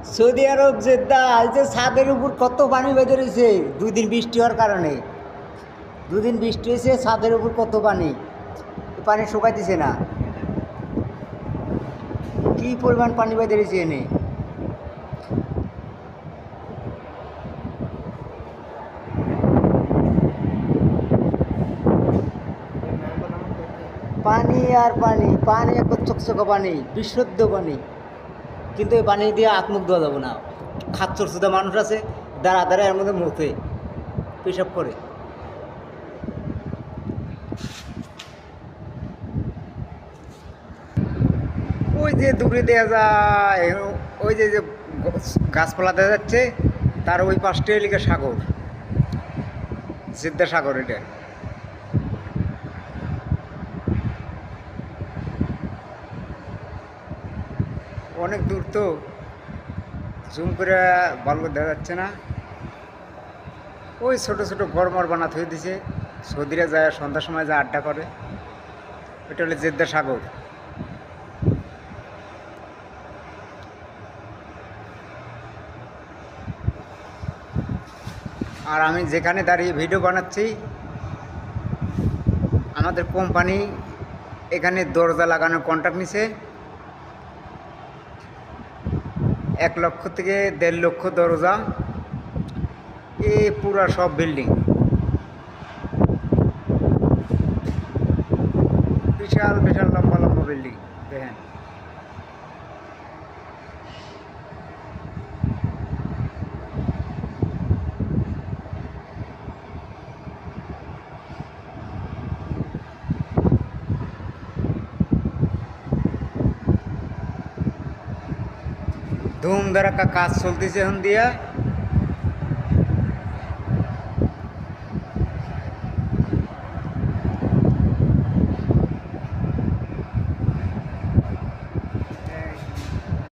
Saudi আরব Jeddah এই যে ছাদের উপর কত পানি বেঁধে রয়েছে 2 দিন বৃষ্টি হওয়ার কারণে। 2 দিন বৃষ্টি হয়েছে, ছাদের উপর কত পানি, পানি শুকাইতেছে না। কি পরিমাণ পানি বেঁধে রয়েছে এনে। পানি আর পানি, পানি এক চকচকে পানি, বিশুদ্ধ পানি। কিন্তু এই পানি দিয়ে আত্মুখ দেওয়া যাবে না। খাচ্চর সুদা মানুষ আছে, দাঁড়া দাঁড়া এর মধ্যে মুখে পেশাব করে। ওই যে দূরে দেওয়া যায়, ওই যে যে গাছপালা দেখা যাচ্ছে, তার ওই পাশটাই লিখে সাগর, জেদ্দা সাগর। এটা অনেক দূর তো, জুম করে ভালো দেখা যাচ্ছে না। ওই ছোট ছোট ঘরমর বানাতে হয়ে দিছে, সৌদিরা যায় সন্ধ্যার সময় যায় আড্ডা করে। এটা হলো জেদ্দা সাগর। আর আমি যেখানে দাঁড়িয়ে ভিডিও বানাচ্ছি, আমাদের কোম্পানি এখানে দরজা লাগানোর কন্ট্রাক্ট নিছে। 1 লক্ষ থেকে 1.5 লক্ষ দরজা, এ পুরা সব বিল্ডিং, বিশাল বিশাল লম্বা লম্বা বিল্ডিং দেখেন। ধুম ধারাক্কা কাজ চলতেছে এখন দিয়া।